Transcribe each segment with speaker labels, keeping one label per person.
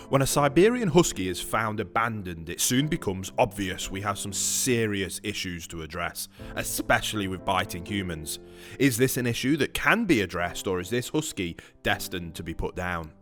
Speaker 1: When a Siberian Husky is found abandoned, it soon becomes obvious we have some serious issues to address, especially with biting humans. Is this an issue that can be addressed, or is this Husky destined to be put down?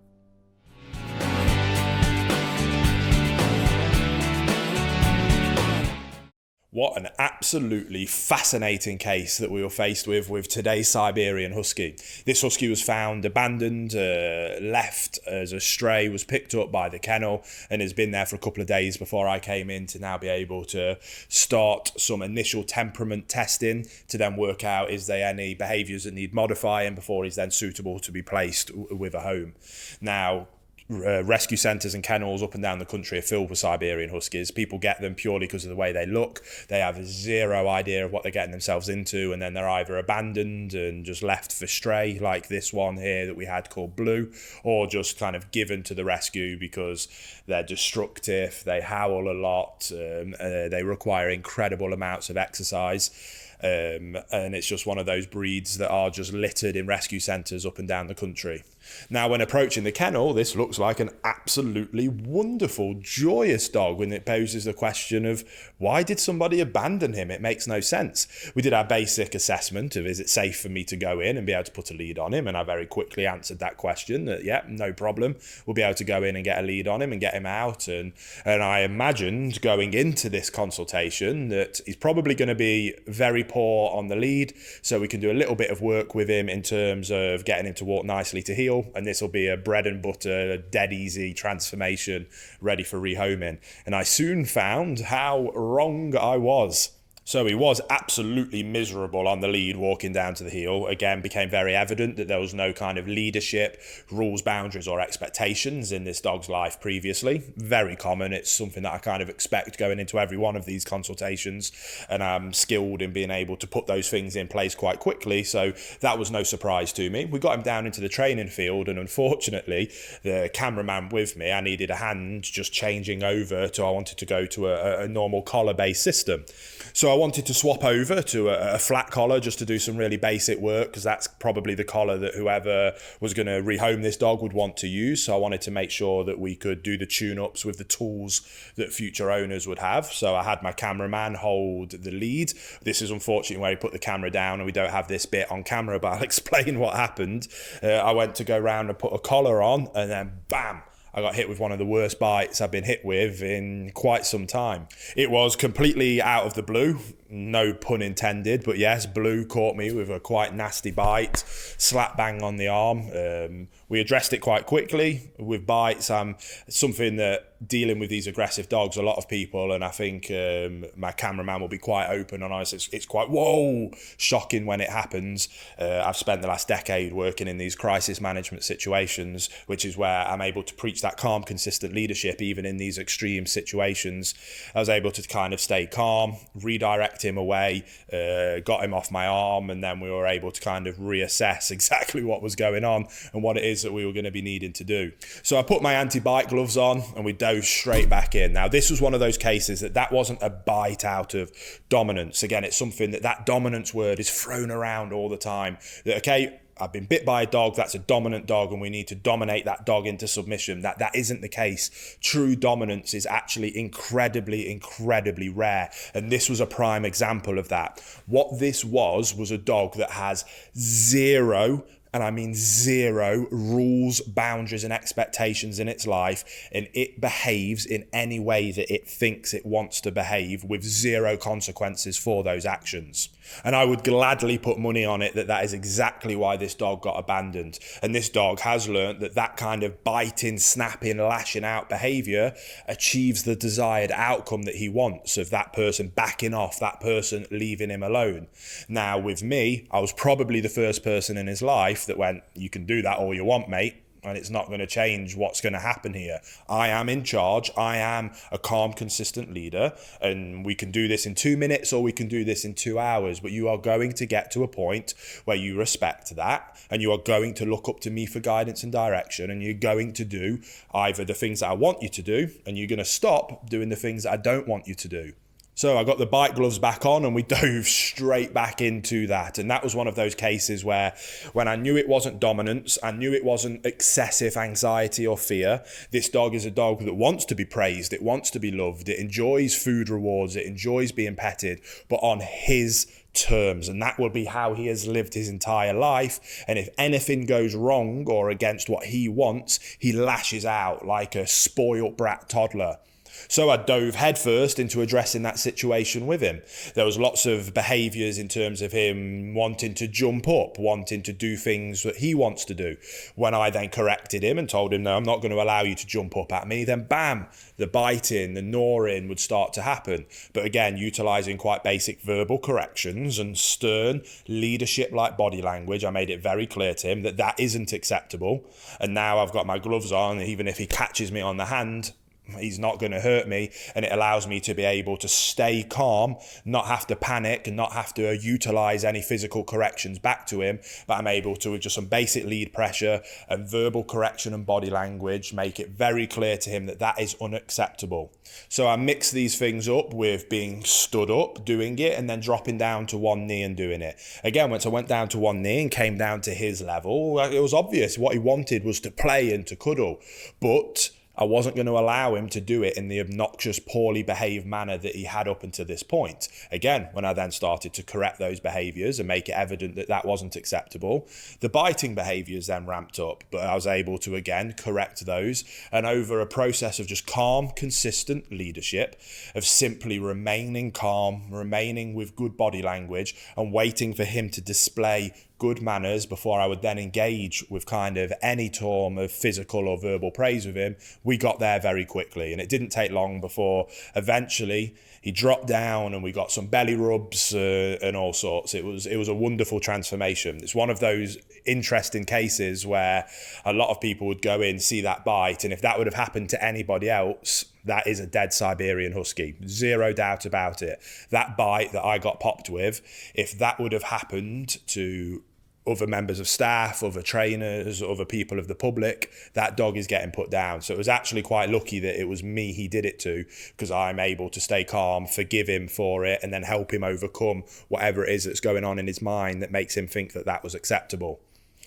Speaker 1: What an absolutely fascinating case that we were faced with today's Siberian Husky. This Husky was found abandoned, left as a stray, was picked up by the kennel and has been there for a couple of days before I came in to now be able to start some initial temperament testing to then work out is there any behaviours that need modifying before he's then suitable to be placed with a home. Now, rescue centres and kennels up and down the country are filled with Siberian Huskies. People get them purely because of the way they look. They have zero idea of what they're getting themselves into, and then they're either abandoned and just left for stray, like this one here that we had called Blue, or just kind of given to the rescue because they're destructive, they howl a lot, they require incredible amounts of exercise. And it's just one of those breeds that are just littered in rescue centres up and down the country. Now, when approaching the kennel, this looks like an absolutely wonderful, joyous dog, when it poses the question of why did somebody abandon him? It makes no sense. We did our basic assessment of is it safe for me to go in and be able to put a lead on him, and I very quickly answered that question that yeah, no problem, we'll be able to go in and get a lead on him and get him out. And I imagined going into this consultation that he's probably going to be very poor on the lead, so we can do a little bit of work with him in terms of getting him to walk nicely to heel, and this will be a bread and butter, dead easy transformation ready for rehoming. And I soon found how wrong I was. So he was absolutely miserable on the lead walking down to the heel. Again, became very evident that there was no kind of leadership, rules, boundaries or expectations in this dog's life previously. Very common. It's something that I kind of expect going into every one of these consultations, and I'm skilled in being able to put those things in place quite quickly. So that was no surprise to me. We got him down into the training field, and unfortunately, the cameraman with me, I needed a hand just changing over to, I wanted to go to a normal collar-based system. So I wanted to swap over to a flat collar just to do some really basic work, because that's probably the collar that whoever was going to rehome this dog would want to use. So I wanted to make sure that we could do the tune-ups with the tools that future owners would have. So I had my cameraman hold the lead. This is unfortunately where he put the camera down, and we don't have this bit on camera, but I'll explain what happened. I went to go around and put a collar on, and then bam! I got hit with one of the worst bites I've been hit with in quite some time. It was completely out of the blue, no pun intended, but yes, Blue caught me with a quite nasty bite, slap bang on the arm. We addressed it quite quickly with bites. Something that dealing with these aggressive dogs, a lot of people, and I think my cameraman will be quite open and honest, it's quite, whoa, shocking when it happens. I've spent the last decade working in these crisis management situations, which is where I'm able to preach that calm, consistent leadership, even in these extreme situations. I was able to kind of stay calm, redirect him away, got him off my arm, and then we were able to kind of reassess exactly what was going on and what it is that we were going to be needing to do. So I put my anti-bite gloves on and we dove straight back in. Now, this was one of those cases that wasn't a bite out of dominance. Again, it's something that dominance word is thrown around all the time. That, okay, I've been bit by a dog, that's a dominant dog, and we need to dominate that dog into submission. That isn't the case. True dominance is actually incredibly, incredibly rare. And this was a prime example of that. What this was a dog that has zero, and I mean zero, rules, boundaries and expectations in its life, and it behaves in any way that it thinks it wants to behave with zero consequences for those actions. And I would gladly put money on it that is exactly why this dog got abandoned. And this dog has learned that kind of biting, snapping, lashing out behavior achieves the desired outcome that he wants, of that person backing off, that person leaving him alone. Now, with me, I was probably the first person in his life that went, you can do that all you want, mate, and it's not going to change what's going to happen here. I am in charge. I am a calm, consistent leader, and we can do this in 2 minutes or we can do this in 2 hours, but you are going to get to a point where you respect that, and you are going to look up to me for guidance and direction, and you're going to do either the things that I want you to do, and you're going to stop doing the things that I don't want you to do. So I got the bite gloves back on and we dove straight back into that. And that was one of those cases where when I knew it wasn't dominance, I knew it wasn't excessive anxiety or fear. This dog is a dog that wants to be praised. It wants to be loved. It enjoys food rewards. It enjoys being petted, but on his terms. And that will be how he has lived his entire life. And if anything goes wrong or against what he wants, he lashes out like a spoiled brat toddler. So I dove headfirst into addressing that situation with him. There was lots of behaviours in terms of him wanting to jump up, wanting to do things that he wants to do. When I then corrected him and told him, no, I'm not going to allow you to jump up at me, then bam, the biting, the gnawing would start to happen. But again, utilising quite basic verbal corrections and stern leadership like body language, I made it very clear to him that that isn't acceptable. And now I've got my gloves on, even if he catches me on the hand, he's not going to hurt me, and it allows me to be able to stay calm, not have to panic and not have to utilize any physical corrections back to him, but I'm able to, with just some basic lead pressure and verbal correction and body language, make it very clear to him that that is unacceptable. So I mix these things up with being stood up, doing it, and then dropping down to one knee and doing it. Again, once I went down to one knee and came down to his level, it was obvious what he wanted was to play and to cuddle, but I wasn't going to allow him to do it in the obnoxious, poorly behaved manner that he had up until this point. Again, when I then started to correct those behaviours and make it evident that that wasn't acceptable, the biting behaviours then ramped up, but I was able to again correct those. And over a process of just calm, consistent leadership, of simply remaining calm, remaining with good body language and waiting for him to display good manners before I would then engage with kind of any form of physical or verbal praise with him, we got there very quickly. And it didn't take long before eventually he dropped down and we got some belly rubs and all sorts. It was a wonderful transformation. It's one of those interesting cases where a lot of people would go in, see that bite, and if that would have happened to anybody else, that is a dead Siberian Husky. Zero doubt about it. That bite that I got popped with, if that would have happened to other members of staff, other trainers, other people of the public, that dog is getting put down. So it was actually quite lucky that it was me he did it to, because I'm able to stay calm, forgive him for it, and then help him overcome whatever it is that's going on in his mind that makes him think that that was acceptable.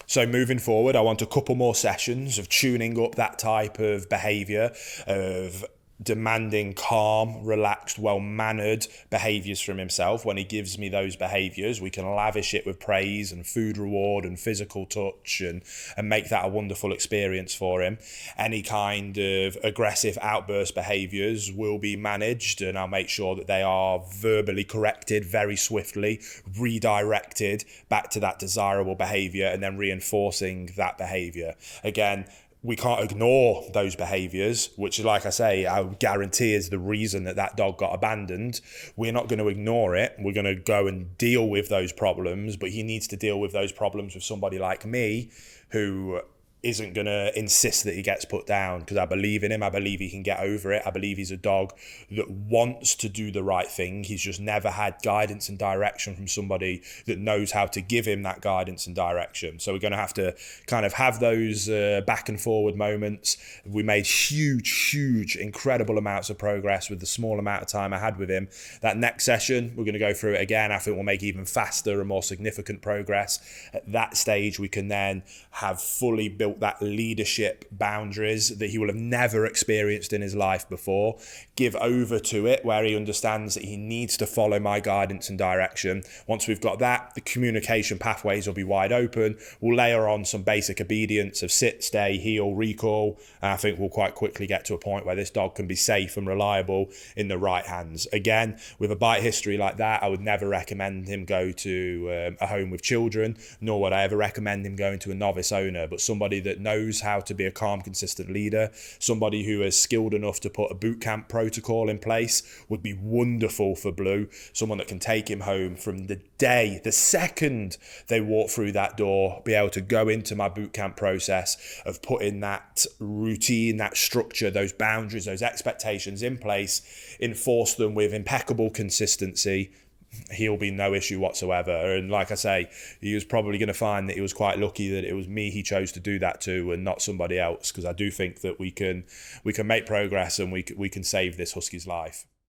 Speaker 1: So moving forward, I want a couple more sessions of tuning up that type of behaviour, of demanding calm, relaxed, well-mannered behaviours from himself. When he gives me those behaviours, we can lavish it with praise and food reward and physical touch and make that a wonderful experience for him. Any kind of aggressive outburst behaviours will be managed, and I'll make sure that they are verbally corrected very swiftly, redirected back to that desirable behaviour, and then reinforcing that behaviour. Again, we can't ignore those behaviours, which, like I say, I guarantee is the reason that that dog got abandoned. We're not going to ignore it. We're going to go and deal with those problems, but he needs to deal with those problems with somebody like me who isn't going to insist that he gets put down, because I believe in him. I believe he can get over it. I believe he's a dog that wants to do the right thing. He's just never had guidance and direction from somebody that knows how to give him that guidance and direction. So we're going to kind of have those back and forward moments. We made huge, incredible amounts of progress with the small amount of time I had with him. That next session, we're going to go through it again. I think we'll make even faster and more significant progress. At that stage, we can then have fully built that leadership boundaries that he will have never experienced in his life before, give over to it where he understands that he needs to follow my guidance and direction. Once we've got that, the communication pathways will be wide open. We'll layer on some basic obedience of sit, stay, heel, recall, and I think we'll quite quickly get to a point where this dog can be safe and reliable in the right hands. Again, with a bite history like that, I would never recommend him go to a home with children, nor would I ever recommend him going to a novice owner, but somebody that knows how to be a calm, consistent leader, somebody who is skilled enough to put a boot camp protocol in place would be wonderful for Blue. Someone that can take him home from the second they walk through that door, be able to go into my boot camp process of putting that routine, that structure, those boundaries, those expectations in place, enforce them with impeccable consistency. He'll be no issue whatsoever. And like I say, he was probably going to find that he was quite lucky that it was me he chose to do that to and not somebody else, because I do think that we can make progress and we can save this Husky's life.